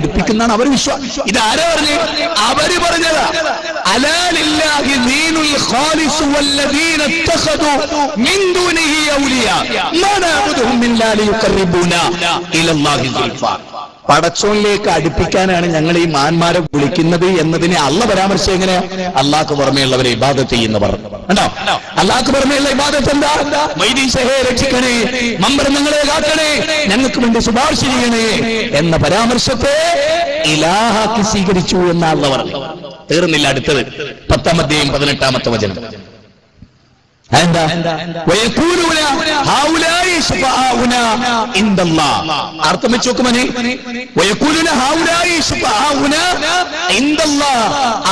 അടുപ്പിക്കുന്നതാണ് അവർ വിശ്വാസം. ഇതാരാ പറഞ്ഞു? അവര് പറഞ്ഞതാ. അലാലില്ലാഹി ദീനുൽ ഖാലിസു വല്ലദീന ഇത്തഖദു മിൻ ദൂനിഹി ഔലിയാ മാ നഅബുദുഹും ഇല്ലാ ലിയുഖർരിബൂനാ ഇലല്ലാഹി സുൽഫാ. പടച്ചോനിലേക്ക് അടുപ്പിക്കാനാണ് ഞങ്ങൾ ഈ മാന്മാരെ വിളിക്കുന്നത് എന്നതിനെ അള്ളാഹ് പരാമർശിച്ചത് എങ്ങനെയാ? അള്ളാഹ്ക്ക് പുറമെയുള്ളവരെ ഇബാദത്ത് ചെയ്യുന്നവർ. കണ്ടോ? അള്ളാഹ്ക്ക് പുറമെയുള്ള ഇബാദത്ത് എന്താ? മൈദീൻ ഷഹേ രക്ഷിക്കണേ, മമ്പർ ഞങ്ങളെ കാക്കണേ, ഞങ്ങൾക്ക് വേണ്ടി ശുപാർശ ചെയ്യണേ എന്ന പരാമർശത്തെ ഇലാഹാക്കി സ്വീകരിച്ചു എന്ന അള്ളാഹ് പറഞ്ഞു. തീർന്നില്ല. അടുത്തത് 10-ാം അധ്യായം 18-ാമത്തെ വചനം. അർത്ഥം വെച്ച് നോക്കുമനെ.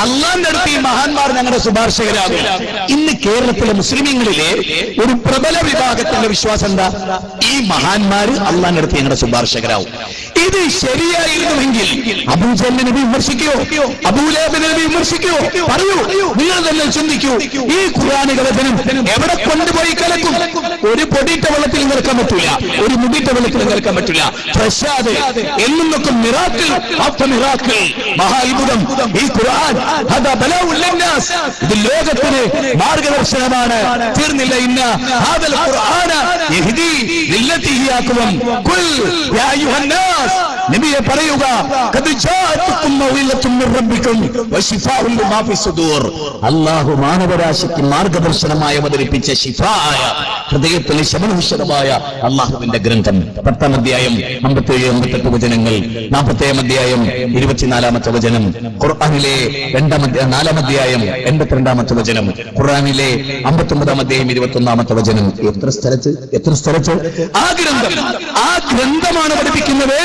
അള്ളാന്റെ അടുത്ത് ഈ മഹാന്മാർ ഞങ്ങളുടെ ശുപാർശകരാകും. ഇന്ന് കേരളത്തിലെ മുസ്ലിമീങ്ങളിലെ ഒരു പ്രബല വിഭാഗത്തിന്റെ വിശ്വാസം എന്താ? ഈ മഹാന്മാര് അള്ളാന്റെ അടുത്ത് ഞങ്ങളുടെ ശുപാർശകരാകും. ഇത് ശരിയായിരുന്നുവെങ്കിൽ അബൂജഹലിനെ വിമർശിക്കോ, അബൂലഹബിനെ വിമർശിക്കോ? പറയൂ, നിങ്ങൾ തന്നെ ചിന്തിക്കൂ. ഈ ഖുർആനിക വചനം എവിടെ കൊണ്ടുപോയി കലക്കും? ഒരു പൊടിയിട്ട വെള്ളത്തിൽ നിൽക്കാൻ പറ്റൂല, ഒരു മുടിയിട്ട വെള്ളത്തിൽ നിൽക്കാൻ പറ്റൂല. പ്രസാദ് എന്നൊക്കെ മിറാക്കിൾ ആഫ്റ്റർ മിറാക്കിൾ, മഹാ അത്ഭുതം ഈ ഖുർആൻ. ഇത് ലോകത്തിന് മാർഗദർശനമാണ്. തീർന്നില്ല. ഇന്ന ഹാദൽ ഖുർആന യഹ്ദി ലില്ലതി ഹിയ അഖ്വം. ഖുൽ യാ അയ്യുഹന്നാസ്, നബിയെ പറയുക, ഖദ് ജാഅതുകും മൗഇലത്തും മിർ റബ്ബികും വശിഫാഉൻ ലിമാ ഫി സുദൂർ. അല്ലാഹു മാനവരാശിക്ക് മാർഗദർശനമായി അവതരിപ്പിച്ച ശിഫായ, ഹൃദയത്തിന് ശമനവിശദമായ അല്ലാഹുവിന്റെ ഗ്രന്ഥം. 10-ാം അധ്യായം 57-58 വചനങ്ങൾ, 40-ാം അധ്യായം 24-ാമത്തെ വചനം, ഖുർആനിലെ 4-ാം അധ്യായം 82-ാമത്തെ വചനം, ഖുർആനിലെ 59-ാം അധ്യായം 21-ാമത്തെ വചനം. എത്ര സ്ഥലത്ത് ആ ഗ്രന്ഥമാണ് പഠിപ്പിക്കുന്നത്.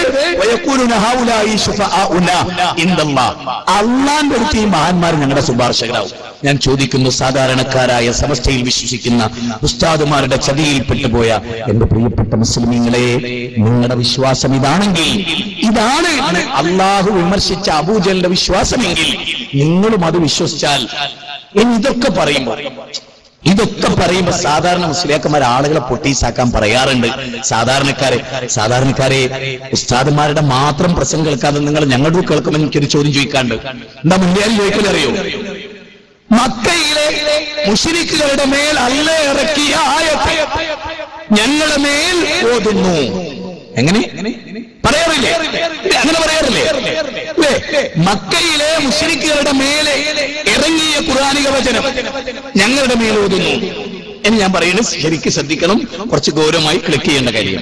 അള്ളാന്റെ അടുത്ത് ഈ മഹാന്മാർ ഞങ്ങളുടെ ശുപാർശകരാവും. ഞാൻ ചോദിക്കുന്നു, സാധാരണക്കാരായ സമസ്തയിൽ വിശ്വസിക്കുന്ന ഉസ്താദുമാരുടെ ചതിയിൽപ്പെട്ടുപോയ എന്റെ പ്രിയപ്പെട്ട മുസ്ലിമീങ്ങളെ, നിങ്ങളുടെ വിശ്വാസം ഇതാണെങ്കിൽ, ഇതാണ് അള്ളാഹു വിമർശിച്ച അബൂജഹലിന്റെ വിശ്വാസമെങ്കിൽ നിങ്ങളും അത് വിശ്വസിച്ചാൽ, ഇതൊക്കെ പറയുമ്പോൾ സാധാരണ മുസ്ലിയാക്കന്മാർ ആളുകളെ പൊട്ടീസാക്കാൻ പറയാറുണ്ട്. സാധാരണക്കാരെ ഉസ്താദന്മാരുടെ മാത്രം പ്രസംഗം കേൾക്കാതെ നിങ്ങൾ ഞങ്ങളുടെ കേൾക്കുമ്പോൾ എനിക്കൊരു ചോദ്യം ചോദിക്കാണ്ട്. എന്താ മുന്നിയാലും ചോദിക്കലേ അറിയോ? മക്കയിലെ മുശ്രിക്കുകളുടെ മേൽ അല്ലാഹ് ഇറക്കിയ ആയത്ത് ഞങ്ങളുടെ മേൽ ഓതുന്നു. എങ്ങനെ പറയാറില്ലേ? അങ്ങനെ പറയാറില്ലേ? മക്കയിലെ മുശ്രിക്കുകളുടെ മേലെ ഇറങ്ങിയ ഖുർആനിക വചനം ഞങ്ങളുടെ മേൽ ഓതുന്നു എന്ന് ഞാൻ പറയുന്നത് ശരിക്കും ശ്രദ്ധിക്കണം. കുറച്ച് ഗൗരവമായി ക്ലിക്ക് ചെയ്യേണ്ട കാര്യം.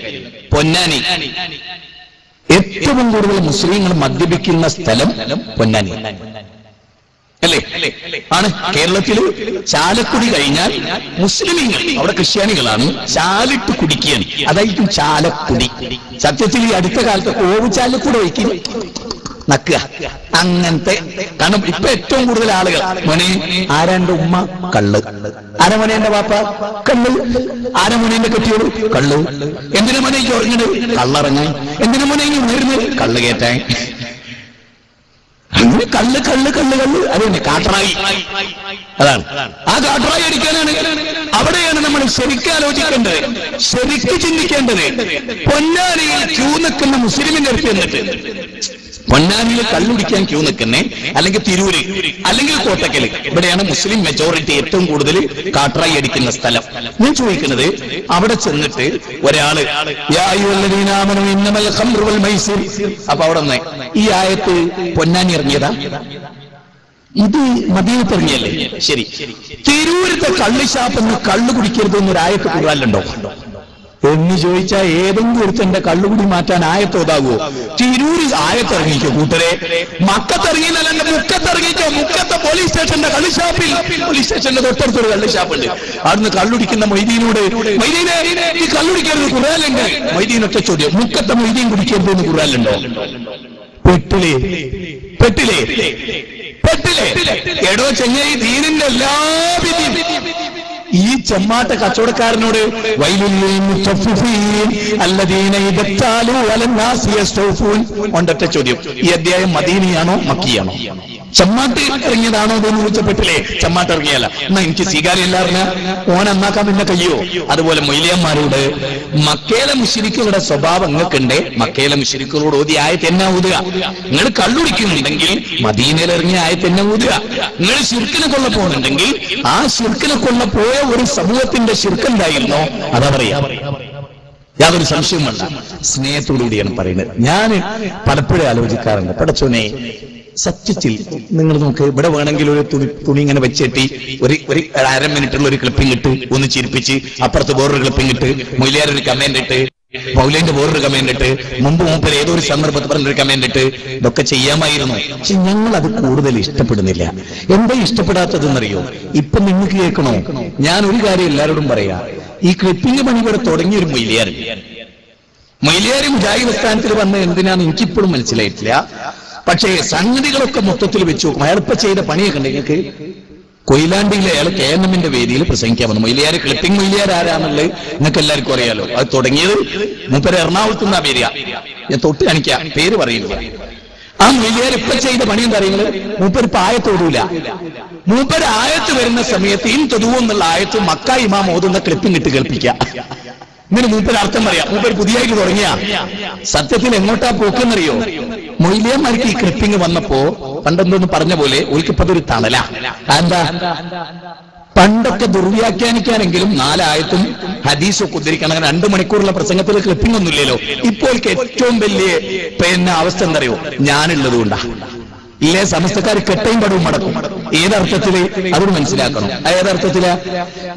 പൊന്നാനി, ഏറ്റവും കൂടുതൽ മുസ്ലിങ്ങൾ മദ്യപിക്കുന്ന സ്ഥലം പൊന്നാനി അല്ലേ? ആണ്. കേരളത്തില് ചാലക്കുടി കഴിഞ്ഞാൽ മുസ്ലിമീങ്ങൾ, അവിടെ ക്രിസ്ത്യാനികളാണ്, ചാലിട്ട് കുടിക്കുകയാണ്. അതായിരിക്കും ചാലക്കുടി. സത്യത്തിൽ ഈ അടുത്ത കാലത്ത് ഓവ് ചാലക്കുടി വയ്ക്കും നക്കുക അങ്ങനത്തെ. കാരണം ഇപ്പൊ ഏറ്റവും കൂടുതൽ ആളുകൾ, മോനെ ആരാന്റെ ഉമ്മ കള്ള്, ആരമോനെ എന്റെ വാപ്പ കള്ള്, ആരമോനെ എന്റെ കെട്ടിയോട് കള്ള്, എന്തിനു മോനെ ഈ ഉറങ്ങട് കള്ളിറങ്ങാൻ, എന്തിനു മോനെ ഈ ഉയർന്നത് കള്ള് കയറ്റാൻ. അങ്ങനെ കള്ള് അത് തന്നെ കാട്ടറായി. അതാണ് ആ കാട്ടറായി അടിക്കാനാണ്. അവിടെയാണ് നമ്മൾ ശരിക്കും ആലോചിക്കേണ്ടത്, ശരിക്കും ചിന്തിക്കേണ്ടത്. പൊന്നാനിയിൽ ക്യൂ നിൽക്കുന്ന മുസ്ലിമിന്റെ അടുത്ത് എന്നിട്ട് പൊന്നാനിയിൽ കള്ളുടിക്കാൻ ക്യൂ നിൽക്കുന്നേ, അല്ലെങ്കിൽ തിരൂര്, അല്ലെങ്കിൽ കോട്ടക്കല്, ഇവിടെയാണ് മുസ്ലിം മെജോറിറ്റി ഏറ്റവും കൂടുതൽ കാട്ടറായി അടിക്കുന്ന സ്ഥലം. ഞാൻ ചോദിക്കുന്നത്, അവിടെ ചെന്നിട്ട് ഒരാള് അപ്പൊ അവിടെ നിന്ന് ഈ ആയത്ത് പൊന്നാനി ഇറങ്ങിയതാ, ഇത് മദീനത്ത് ഇറങ്ങിയല്ലേ? ശരി, തിരൂരത്തെ കള്ള് ഷാപ്പെന്ന് കള്ളു കുടിക്കരുത് എന്നൊരായത്ത് ഖുർആനിലുണ്ടോ എന്ന് ചോദിച്ചാൽ ഏതെങ്കിലും ഒരുത്തന്റെ കള്ളുകുടി മാറ്റാൻ ആയത്തോതാകുമോ? തിരൂര് ആയത്തിറങ്ങിക്കോ കൂട്ടരെ, മക്കത്തിറങ്ങിയല്ല, മുക്കത്തിറങ്ങിക്കോ. മുക്കത്തെ പോലീസ് സ്റ്റേഷന്റെ കള്ളുഷാപ്പിൽ, പോലീസ് സ്റ്റേഷന്റെ തൊട്ടടുത്തൊരു കള്ളുഷാപ്പുണ്ട്. അവിടുന്ന് കള്ളുടിക്കുന്ന മൊയ്തീനോട്, മൊയ്തീനെ ഈ കള്ളുടിക്കരുത് ഖുർആനിലുണ്ട്. മൊയ്തീൻ ഒറ്റ ചോദ്യം, മുക്കത്തെ മൊയ്തീൻ കുടിക്കരുത് എന്ന് ഖുർആനിലുണ്ടോ? പെട്ടില്ലേ എടോ ചെങ്ങായി, ദീനിന്റെ എല്ലാ വിധിയും ഈ ചെമ്മാട്ട കച്ചവടക്കാരനോട് ഒണ്ടൊറ്റ ചോദ്യം, ഈ അധ്യായം മദീനിയാണോ മക്കിയാണോ? ചമ്മാട്ട് ഇറങ്ങിയതാണോ എന്ന് ചോദിച്ചപ്പെട്ടില്ലേ? ചമ്മാട്ട് ഇറങ്ങിയല്ല. എന്നാ എനിക്ക് സ്വീകാര്യമല്ല അറിഞ്ഞ ഓൻ അന്നാക്കാൻ പിന്നെ കയ്യോ? അതുപോലെ മൊയ്ലിയന്മാരോട് മക്കയിലെ മുശ്രിക്കുകളുടെ സ്വഭാവം നിങ്ങൾക്കുണ്ട്. മക്കയിലെ മുശ്രിക്കുകളോട് ഓതി ആയത്ത് എന്നെ ഊതുക. നിങ്ങൾ കള്ളുടിക്കുന്നുണ്ടെങ്കിൽ മദീനയിൽ ഇറങ്ങിയ ആയത്ത് എന്നെ ഊതുക. നിങ്ങൾ ശിർക്കിനെ കൊള്ള പോകുന്നുണ്ടെങ്കിൽ ആ ശിർക്കിനെ കൊള്ള പോയ ഒരു സമൂഹത്തിന്റെ ശിർക്കെന്തായിരുന്നോ അതാ പറയാ. യാതൊരു സംശയവും വേണ്ട. സ്നേഹത്തോടുകൂടിയാണ് പറയുന്നത്. ഞാൻ പലപ്പോഴും ആലോചിക്കാറുണ്ട്, പടച്ചോനെ സത്യത്തിൽ നിങ്ങൾ നോക്ക്, ഇവിടെ വേണമെങ്കിൽ ഒരു തുണി ഇങ്ങനെ വെച്ചിട്ട് ഒരു 1/2 മിനിറ്റുള്ള ഒരു ക്ലിപ്പിംഗ് ഇട്ട് ഒന്ന് ചിരിപ്പിച്ച്, അപ്പുറത്ത് വേറൊരു ക്ലിപ്പിംഗ് ഇട്ട്, മൊയ്ലിയാർ ഒരു കമന്റ് ഇട്ട്, മൗലന്റെ വേറൊരു കമന്റ് ഇട്ട്, മൂപ്പർ ഏതോ ഒരു സന്ദർഭത്തിൽ പറഞ്ഞൊരു കമന്റ് ഇട്ട്, ഇതൊക്കെ ചെയ്യാമായിരുന്നു. പക്ഷെ ഞങ്ങൾ അത് കൂടുതൽ ഇഷ്ടപ്പെടുന്നില്ല. എന്താ ഇഷ്ടപ്പെടാത്തതെന്നറിയോ? ഇപ്പൊ നിങ്ങൾക്ക് കേൾക്കണോ? ഞാൻ ഒരു കാര്യം എല്ലാവരോടും പറയാ, ഈ ക്ലിപ്പിംഗ് പണി ഇവിടെ തുടങ്ങിയൊരു മൊയ്ലിയാർ മുജാഹിദ് സ്ഥാനത്തിൽ വന്ന എന്തിനാന്ന് എനിക്കിപ്പോഴും മനസ്സിലായിട്ടില്ല. പക്ഷേ സംഗതികളൊക്കെ മൊത്തത്തിൽ വെച്ച് നോക്കും. അയാളിപ്പോ ചെയ്ത പണിയൊക്കെ ഉണ്ട്. നിങ്ങൾക്ക് കൊയിലാണ്ടിയിലെ അയാൾ KNM വേദിയിൽ പ്രസംഗിക്കാൻ വന്നു. മൊയ്ലിയാർ ക്ലിപ്പിംഗ് മൊയ്ലിയാർ ആരാന്നുള്ളത് നിങ്ങൾക്ക് എല്ലാവർക്കും അറിയാലോ. അത് തുടങ്ങിയത് മൂപ്പര് എറണാകുളത്ത് നിന്നാ പേര്. ഞാൻ തൊട്ട് കാണിക്കാം, പേര് പറയുന്നത്. ആ മൊയ്ലിയാർ ഇപ്പൊ ചെയ്ത പണി എന്താ അറിയുന്നത്? മൂപ്പര് ഇപ്പൊ ആയത്തോടൂല. മൂപ്പര് ആയത്ത് വരുന്ന സമയത്ത് ഇൻ തൊതുവെന്നുള്ള ആയത്ത് മക്ക ഇമാം ഓതുന്ന ക്ലിപ്പിംഗ് ഇട്ട് കേൾപ്പിക്കുക. ഇങ്ങനെ മൂപ്പര് അർത്ഥം പറയാം. മൂപ്പര് പുതിയായിട്ട് തുടങ്ങിയ സത്യത്തിൽ എങ്ങോട്ടാ പോക്കെന്നറിയോ? മൊയ്ലിയന്മാർക്ക് ഈ ക്ലിപ്പിംഗ് വന്നപ്പോ പണ്ടെന്തോന്ന് പറഞ്ഞ പോലെ ഒരിക്കപ്പതൊരു തണല. എന്താ, പണ്ടൊക്കെ ദുർവ്യാഖ്യാനിക്കാനെങ്കിലും 4 ആയത്തും ഹദീസും ഒക്കെ ഉദ്ധരിക്കണം. അങ്ങനെ 2 മണിക്കൂറുള്ള പ്രസംഗത്തിൽ ക്ലിപ്പിംഗ് ഒന്നുമില്ലല്ലോ. ഇപ്പോൾ ഏറ്റവും വലിയ അവസ്ഥ എന്തറിയോ? ഞാനുള്ളത് കൊണ്ടാ. ഇല്ലേ, സമസ്തക്കാർ കെട്ടയും പടവും മടക്കും. ഏതർത്ഥത്തില് അതൊരു മനസ്സിലാക്കണം. ഏതർത്ഥത്തിലാ?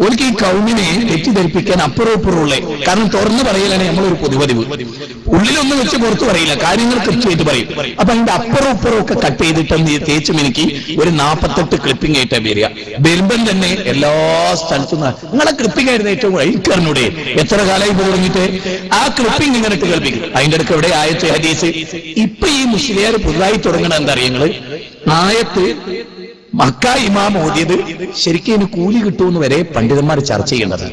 ഒരിക്കൽ ഈ കൗമിനെ തെറ്റിദ്ധരിപ്പിക്കാൻ അപ്പുറവും ഇപ്പുറമുള്ളേ. കാരണം തുറന്നു പറയലാണ് നമ്മളൊരു പൊതുപതിവ്. ഉള്ളിലൊന്നും വെച്ച് പുറത്തു പറയില്ല, കാര്യങ്ങൾ കൃത്യമായിട്ട് പറയും. അപ്പൊ അതിന്റെ അപ്പുറവും ഇപ്പുറവും ഒക്കെ കട്ട് ചെയ്തിട്ട് തേച്ചും എനിക്ക് ഒരു 48 ക്ലിപ്പിംഗ് ആയിട്ടാ വരിക. ബെൽബൻ തന്നെ എല്ലാ സ്ഥലത്തും നിങ്ങളെ ക്ലിപ്പിംഗ് ആയിരുന്നു ഏറ്റവും എനിക്കറിഞ്ഞൂടെ? എത്ര കാലമായി തുടങ്ങിയിട്ട് ആ ക്ലിപ്പിംഗ് ഇങ്ങനെ ഇട്ട് കേൾപ്പിക്കും. അതിന്റെ അടുക്ക് എവിടെ ആയത്ത് ഹദീസ്? ഇപ്പൊ ഈ മുസ്ലിയാർ പുതുതായി തുടങ്ങണ എന്താ അറിയങ്ങള്? ആയത്ത് മക്ക ഇമാം ഓതിയത് ശരിക്കും കൂലി കിട്ടുമെന്ന് വരെ പണ്ഡിതന്മാർ ചർച്ച ചെയ്യേണ്ടത്.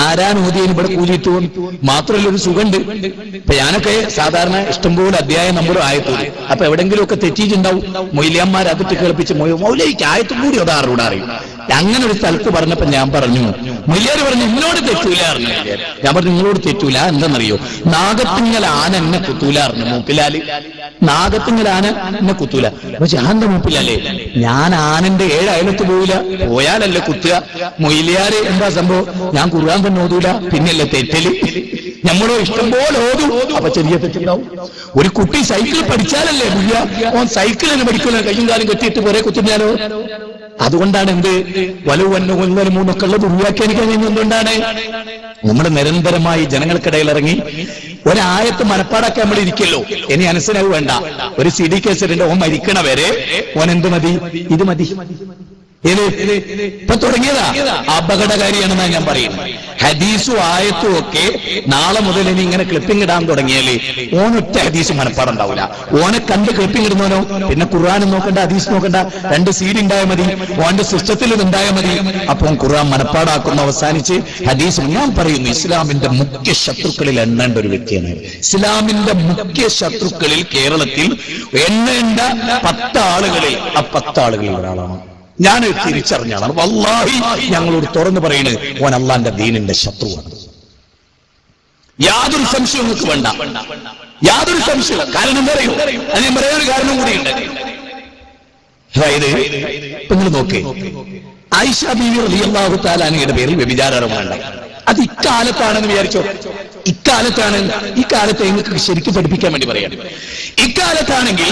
ആരാൻ ഓതിയതിന് ഇവിടെ കൂലി കിട്ടുമെന്ന് മാത്രമല്ല ഒരു സുഖമുണ്ട്. ഇപ്പൊ ഞാനൊക്കെ സാധാരണ ഇഷ്ടംപോലെ അധ്യായം നമ്പർ ആയത്തോടി. അപ്പൊ എവിടെങ്കിലും ഒക്കെ തെറ്റിയിട്ടുണ്ടാവും. മൊയ്ലിയന്മാർ അതിട്ട് കേൾപ്പിച്ച് മൗലയ്ക്ക് ആയത്തും കൂടി അതാറൂടെ അറിയും. അങ്ങനെ ഒരു സ്ഥലത്ത് പറഞ്ഞപ്പോ ഞാൻ പറഞ്ഞു, മൊയ്ലിയാർ പറഞ്ഞു എന്നോട് തെറ്റൂല അറിഞ്ഞു. ഞാൻ പറഞ്ഞു നിങ്ങളോട് തെറ്റൂല. എന്താണെന്നറിയോ? നാഗത്തിങ്ങൽ ആന എന്നെ കുത്തൂല അറിഞ്ഞു മൂപ്പിലാല്. നാഗത്തിങ്ങൽ ആന എന്നെ കുത്തൂല. ജാന്റെ മൂപ്പിലല്ലേ? ഞാൻ ആനന്റെ 7 അയലത്ത് പോവില്ല. പോയാലല്ലേ കുത്തുക. മൊയ്ലിയാര് എന്താ സംഭവം? ഞാൻ ഖുർആൻ തന്നെ ഓതൂല, പിന്നല്ലേ തെറ്റല്? നമ്മളോ ഇഷ്ടം പോലെ ഓതും. അപ്പൊ ചെറിയ തെറ്റുണ്ടാവും. ഒരു കുട്ടി സൈക്കിൾ പഠിച്ചാലല്ലേ മുയ്യ ഓൻ സൈക്കിളിന് പഠിക്കുന്ന കയ്യും കാലും കെട്ടിയിട്ട് പോരെ കുത്തുന്നാലോ? അതുകൊണ്ടാണ് എന്ത് വലുവന്നു 1 3 ഉള്ളത് ദുർവ്യാഖ്യാനിക്കാൻ എന്തുകൊണ്ടാണ്? നമ്മൾ നിരന്തരമായി ജനങ്ങൾക്കിടയിൽ ഇറങ്ങി ഒരായത്ത് മനപ്പാടാക്കാൻ നമ്മൾ ഇരിക്കല്ലോ. ഇനി അനുസരണവ് വേണ്ട. ഒരു CD കേസറിന്റെ ഓൻ മരിക്കണ വരെ ഓൻ എന്ത് മതി? ഇത് മതി. ഇപ്പൊ തുടങ്ങിയതാ അപകടകാരിയാണെന്നാണ് ഞാൻ പറയുന്നത്. ഹദീസും ആയത്തും ഒക്കെ നാളെ മുതൽ ഇനി ഇങ്ങനെ ക്ലിപ്പിംഗ് ഇടാൻ തുടങ്ങിയാല് ഓനൊറ്റ ഹദീസ് മനപ്പാടുണ്ടാവില്ല. ഓനെ കണ്ട് ക്ലിപ്പിംഗ് ഇടുന്നവനോ പിന്നെ ഖുർആനും നോക്കണ്ട, ഹദീസ് നോക്കണ്ട, 2 CD ഉണ്ടായാൽ മതി. ഓന്റെ സിസ്റ്റത്തിൽ ഇത് ഉണ്ടായാൽ മതി. അപ്പം ഖുർആൻ മനപ്പാടാക്കുന്ന അവസാനിച്ച് ഹദീസ്. ഞാൻ പറയുന്നു, ഇസ്ലാമിന്റെ മുഖ്യ ശത്രുക്കളിൽ എണ്ണേണ്ട ഒരു വ്യക്തിയാണ്. ഇസ്ലാമിന്റെ മുഖ്യ ശത്രുക്കളിൽ കേരളത്തിൽ എണ്ണേണ്ട 10 ആളുകളിൽ ആ 10 ആളുകളിൽ ഒരാളാണ്. ഞാൻ തിരിച്ചറിഞ്ഞാണ്. വല്ലാഹി ഞങ്ങളോട് തുറന്നു പറയുന്നത്, ഓൻ അള്ളാന്റെ ദീനിന്റെ ശത്രുവാണ്. യാതൊരു സംശയവും നിങ്ങൾക്ക് വേണ്ട, യാതൊരു സംശയവും. കാരണം എന്താ അറിയോ? അതിന് പറയാൻ ഒരു കാരണം കൂടിയുണ്ട്. അതായത് ഇപ്പൊ നിങ്ങൾ നോക്കേ, ആയിഷ ബീവി റളിയല്ലാഹു തആല അൻഹയുടെ പേരിൽ വ്യഭിചാരമാണ്. അത് ഇക്കാലത്താണെന്ന് വിചാരിച്ചോ? ഇക്കാലത്താണ്. ഈ കാലത്ത് നിങ്ങൾക്ക് ശരിക്കും പഠിപ്പിക്കാൻ വേണ്ടി പറയാണ്. ഇക്കാലത്താണെങ്കിൽ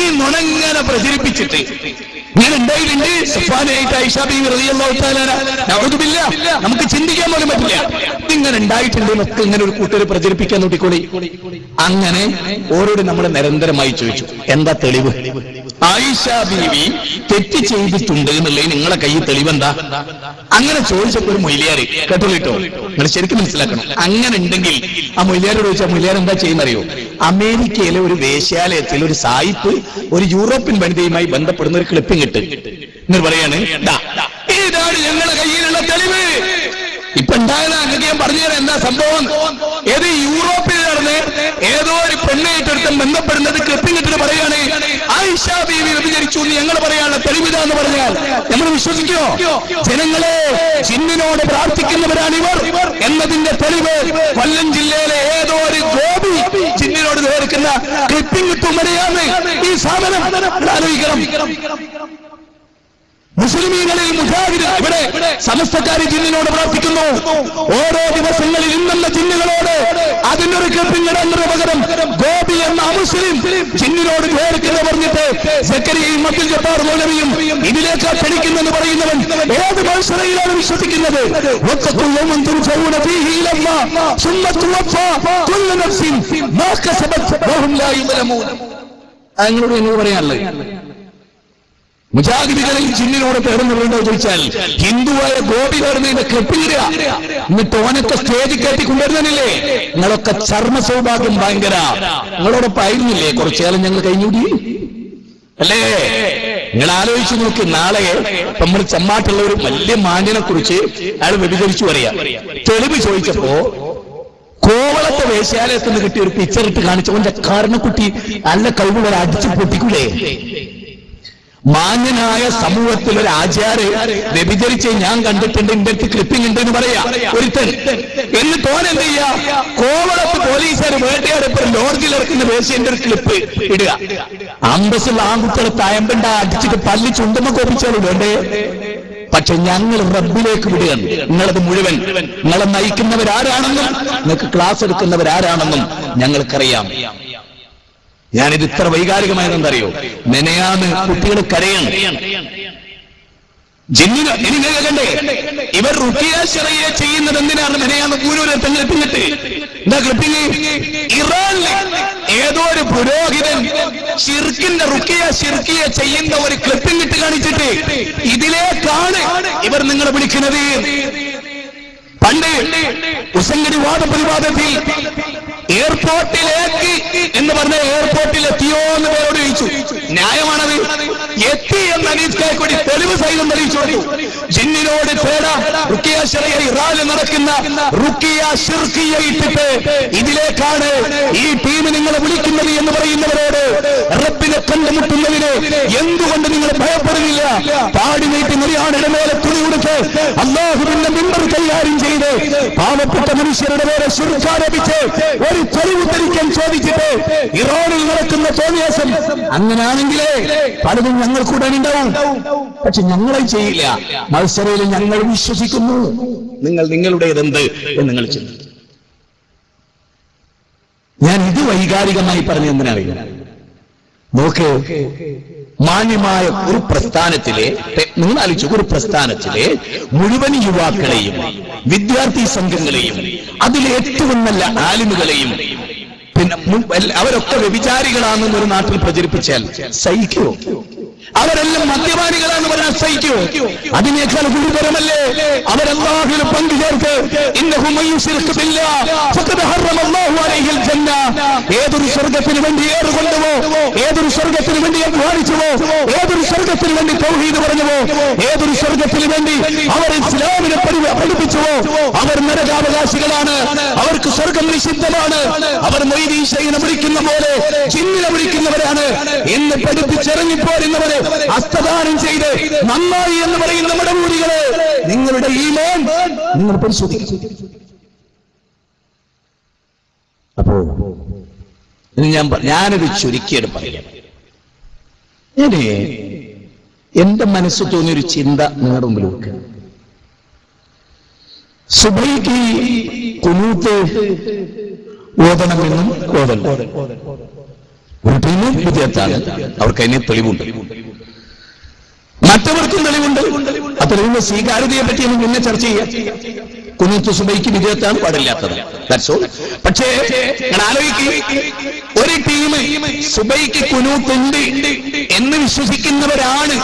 ഈ നുണങ്ങനെ പ്രചരിപ്പിച്ചിട്ട് ഇങ്ങനെ ഉണ്ടായിട്ടുണ്ട്. സഫാനായിട്ട് ആയിഷ ബീവി റളിയല്ലാഹു തആല നഊദു ബില്ലാഹ്, നമുക്ക് ചിന്തിക്കാൻ പോലും പറ്റില്ല. ഇങ്ങനെ ഉണ്ടായിട്ടുണ്ട് എന്നൊക്കെ ഇങ്ങനെ ഒരു കൂട്ടർ പ്രചരിപ്പിക്കാൻ നോക്കിക്കോളി. അങ്ങനെ ഓരോട് നമ്മൾ നിരന്തരമായി ചോദിച്ചു, എന്താ തെളിവ്? ആയിഷ ബീവി തെറ്റ് ചെയ്തിട്ടുണ്ട് എന്നുള്ളത് നിങ്ങളെ കയ്യിൽ തെളിവെന്താ? അങ്ങനെ ചോദിച്ചപ്പോൾ ഒരു മൊയ്ലിയാർ കേട്ടോ, നിങ്ങൾ ശരിക്കും മനസ്സിലാക്കണം. അങ്ങനെ ഉണ്ടെങ്കിൽ ആ മൊയ്ലിയാരോട് ചോദിച്ചാൽ മൊയ്ലിയാർ എന്താ ചെയ്യുന്നറിയോ? അമേരിക്കയിലെ ഒരു വേശ്യാലയത്തിൽ ഒരു സായിപ്പ് ഒരു യൂറോപ്യൻ വനിതയുമായി ബന്ധപ്പെടുന്ന ഒരു ക്ലിപ്പിംഗ് ഇട്ട് നിങ്ങൾ പറയാണ്, ഇതാണ് ഞങ്ങളുടെ കയ്യിലുള്ള തെളിവ്. ഇപ്പൊ ഉണ്ടായതാ അങ്ങനെ ഞാൻ പറഞ്ഞുതരാം എന്താ സംഭവം. ഏത് യൂറോപ്പിൽ നടന്ന് ഏതോ ഒരു പെണ്ണായിട്ടൊരുത്തം ബന്ധപ്പെടുന്നത് ക്ലിപ്പിംഗ് ഇട്ടിട്ട് പറയാണ്, ആയിഷ ബീവി വ്യഭിചരിച്ചു എന്ന് ഞങ്ങൾ പറയാനുള്ള തെളിവിത എന്ന് പറഞ്ഞാൽ നമ്മൾ വിശ്വസിക്കോ? ജനങ്ങളെ, ജിന്നിനോട് പ്രാർത്ഥിക്കുന്നവരാണ് ഇവർ എന്നതിന്റെ തെളിവ് കൊല്ലം ജില്ലയിലെ ഏതോ ഒരു ഗോപി ജിന്നിനോട് കേൾക്കുന്ന ക്ലിപ്പിംഗ് തുമരയാണ് ഈ സാധനം. ആലോചിക്കണം. മുസ്ലിമീങ്ങളിൽ മുജാഹിദ് ഇവിടെ സമസ്തക്കാരി ജിന്നിനോട് പ്രാർത്ഥിക്കുന്നു. ഓരോ ദിവസങ്ങളിൽ ഇന്നെന്ന ജിന്നുകളോട് അതിനൊരു ക്ലിപ്പിംഗ് ഇടുന്നതിന് പകരം ഗോപി എന്ന അമുസ്ലിം ജിന്നിനോട് കേൾക്കുന്ന പറഞ്ഞിട്ട് സക്കരിയയും അബ്ദുൽ ജബ്ബാർ മൗലവിയും ഇതിലേക്ക് ക്ഷണിക്കുന്നെന്ന് പറയുന്നവൻ ഏത് മത്സരയിലാണ് വിശ്വസിക്കുന്നത്? അങ്ങോട്ട് എന്നോട് പറയാനുള്ളത് മുജാഹിദുകളിൽ ജിന്നിനോട് പേടുന്നുണ്ടോ ചോദിച്ചാൽ ഹിന്ദുവായ ഗോപി പേടുന്നതിന്റെ ക്ലിപ്പിടുക, എന്നിട്ട് ഓനൊക്കെ സ്റ്റേജിൽ കയറ്റി കൊണ്ടുവരുന്നില്ലേ? നിങ്ങളൊക്കെ ചർമ്മ സൗഭാഗ്യം ഭയങ്കര. നിങ്ങളോടൊപ്പം ആയിരുന്നില്ലേ കുറച്ചുകാലം ഞങ്ങൾ കഴിഞ്ഞൂടി അല്ലേ? നിങ്ങൾ ആലോചിച്ച് നോക്കി. നാളെ നമ്മൾ ചമ്മാട്ടുള്ള ഒരു വലിയ മാന്യനെ കുറിച്ച് അയാൾ വ്യഭിചരിച്ചു പറയാ. തെളിവ് ചോദിച്ചപ്പോ കോവളത്തെ വേശ്യാലയത്തിൽ നിന്ന് കിട്ടിയ ഒരു പിക്ചർ ഇട്ട് കാണിച്ച ഓന്റെ കാരണക്കുട്ടി നല്ല കഴിവുകൾ അടിച്ചു പൊട്ടിക്കൂലേ? മാന്യനായ സമൂഹത്തിൽ ഒരു ആചാര്യ വ്യഭിചരിച്ച് ഞാൻ കണ്ടിട്ടുണ്ട്, എന്റെ അടുത്ത് ക്ലിപ്പിംഗ് ഉണ്ട് എന്ന് പറയാ ഒരുത്തൻ. എന്നിട്ട് ഓൻ എന്ത് ചെയ്യാ? കോവളത്ത് പോലീസുകാർ വേട്ടയാടിപ്പോ ലോഡ്ജിൽ ഇറക്കുന്ന വേശ്യന്റെ ഒരു ക്ലിപ്പ് ഇടുക. അമ്പസുള്ള ആൺകുട്ടികളെ തയമ്പണ്ട അടിച്ചിട്ട് പല്ലി ചുണ്ടുമ്പോ കോപിച്ചാലും വേണ്ടേ? പക്ഷെ ഞങ്ങൾ റബ്ബിലേക്ക് വിടുകയാണ്. നിങ്ങളത് മുഴുവൻ നിങ്ങളെ നയിക്കുന്നവരാരാണെന്നും നിങ്ങൾക്ക് ക്ലാസ് എടുക്കുന്നവരാരാണെന്നും ഞങ്ങൾക്കറിയാം. ഞാനിത് ഇത്ര വൈകാരികമായതെന്തറിയോ? മെനയാന്ന് കുട്ടികൾ കരയാണ്. ജിന്നിന് ഇനി കേൾക്കണ്ടേ? ഇവർ റുഖിയ ശിറയെ ചെയ്യുന്നത് എന്തിനാണ്? മെനയാന്ന് പൂരൂരെ തെങ്ങിട്ട് എന്താ ക്ലിപ്പിങ്? ഇറാനിൽ ഏതോ ഒരു പുരോഹിതൻ ഷിർക്കിന്റെ റുഖിയ ചെയ്യുന്ന ഒരു ക്ലിപ്പിംഗ് ഇട്ട് കാണിച്ചിട്ട് ഇതിലേക്കാണ് ഇവർ നിങ്ങളെ വിളിക്കുന്നത്. പണ്ട് ഉസങ്കടി വാദപ്രതിവാദത്തിൽ എയർപോർട്ടിലേക്ക് എന്ന് പറഞ്ഞ എയർപോർട്ടിലെത്തിയോ എന്ന് പേരോട് ചോദിച്ചു. ന്യായമാണത്. എത്തി എന്ന് അനീസ് കായക്കൊടി തെളിവ് സഹിതം തെളിയിച്ചു. ജിന്നിനോട് തേടാം റുഖിയ ശിറയ ഇറാനിൽ നടക്കുന്ന റുഖിയ ശിർക്കിയ ഇട്ടിട്ട് ഇതിലേക്കാണ് ഈ ടീം നിങ്ങളെ വിളിക്കുന്നത് എന്ന് പറയുന്നവരോട് റബ്ബിനെ കണ്ടുമുട്ടുന്നതിന് എന്തുകൊണ്ട് നിങ്ങൾ ഭയപ്പെടുന്നില്ല? പാടി നീട്ടി നിര്യാണിയുടെ മേലെ തുണി കൊടുത്ത് അല്ലാഹുവിന്റെ മിമ്പർ കൈകാര്യം ചെയ്ത് പാവപ്പെട്ട മനുഷ്യരുടെ മേലെ ശിർക്കാരോപിച്ച് ഒരു തെളിവ് ധരിക്കാൻ ചോദിച്ചിട്ട് ഇറാനിൽ നടക്കുന്ന തോന്നിയാസം. അങ്ങനെയാണെങ്കിലേ പലതും ഞങ്ങൾക്കൂടെ ഉണ്ടാവും. പക്ഷെ ഞങ്ങളെ ചെയ്യില്ല. മത്സരയിൽ ഞങ്ങൾ വിശ്വസിക്കുന്നു. നിങ്ങൾ നിങ്ങളുടേതെന്ത് എന്ന് നിങ്ങൾ ചിന്തിക്കും. ഞാൻ ഇത് വൈകാരികമായി പറഞ്ഞു എന്തിനറിയില്ല. നോക്ക്, മാന്യമായ ഒരു പ്രസ്ഥാനത്തിലെ നിങ്ങൾ ആലോചിച്ചു, ഒരു പ്രസ്ഥാനത്തിലെ മുഴുവൻ യുവാക്കളെയും വിദ്യാർത്ഥി സംഘങ്ങളെയും അതിലെ ഏറ്റവും നല്ല ആലിമുകളെയും പിന്നെ അവരൊക്കെ വ്യഭിചാരികളാണെന്ന് ഒരു നാട്ടിൽ പ്രചരിപ്പിച്ചാൽ സഹിക്കുമോ? അവരെല്ലാം മദ്യപാനികളാണെന്ന് പറഞ്ഞാൽ സഹിക്കുമോ? അതിനേക്കാൾ ഗുരുതരമല്ലേ അവരല്ലാഹുവിൽ പങ്കുചേർത്ത് ഏതൊരു സ്വർഗത്തിന് വേണ്ടി ഏറുകൊണ്ടുവോ, ഏതൊരു സ്വർഗത്തിന് വേണ്ടി അധ്വാനിച്ചുവോ, ഏതൊരു സ്വർഗത്തിന് വേണ്ടി തൗഹീദ് പറഞ്ഞുവോ, ഏതൊരു സ്വർഗത്തിന് വേണ്ടി അവർ ഇസ്ലാമിനെ പഠിപ്പിച്ചുവോ അവർ നരകാവകാശികളാണ്. അവർക്ക് സ്വർഗം നിഷിദ്ധമാണ്. അവർ മൊയ്തീശയെ വിളിക്കുന്ന പോലെ ജിന്നിനെ വിളിക്കുന്നവരാണ് എന്ന് പഠിപ്പിച്ചിറങ്ങിപ്പോരുന്നവരെ ഹസ്തദാനം ചെയ്ത് നന്നായി എന്ന് പറയുന്ന നമ്മുടെ ഊരികളെ നിങ്ങളുടെ ഈമാൻ നിങ്ങൾ പരിശോധിക്കും. അപ്പോ ഞാനൊരു ചുരുക്കിയത് പറയാം. എന്റെ മനസ്സ് തോന്നിയൊരു ചിന്ത നിങ്ങളുടെ മുമ്പിൽ വെക്കുക. സുബൈക്ക് ഖുനൂത്ത് ഓതണമെന്നും ഓതല്ല. ഒരു ടീമും വിജയത്താണ്. അവർക്ക് അതിനെ തെളിവുണ്ട്, മറ്റവർക്കും തെളിവുണ്ട്. ആ തെളിവിന്റെ സ്വീകാര്യതയെ പറ്റി നമുക്ക് പിന്നെ ചർച്ച ചെയ്യാം. ഖുനൂത്ത് സുബൈക്ക് വിജയത്താണ്, പാടില്ലാത്തത്. പക്ഷേ ഞാൻ ആലോചിക്കുക, ഒരു ടീം സുബൈക്ക് ഖുനൂത്ത് ഉണ്ട് എന്ന് വിശ്വസിക്കുന്നവരാണ്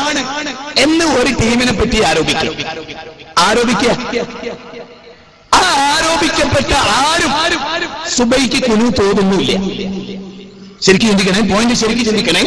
എന്ന് ഒരു ടീമിനെ പറ്റി ആരോപിക്കുക. ആ ആരോപിക്കപ്പെട്ട ആരും സുബൈക്ക് ഖുനൂത്ത് ഓതുന്നില്ല. ശരിക്കും ചിന്തിക്കണേ, പോയിന്റ് ശരിക്കും ചിന്തിക്കണേ.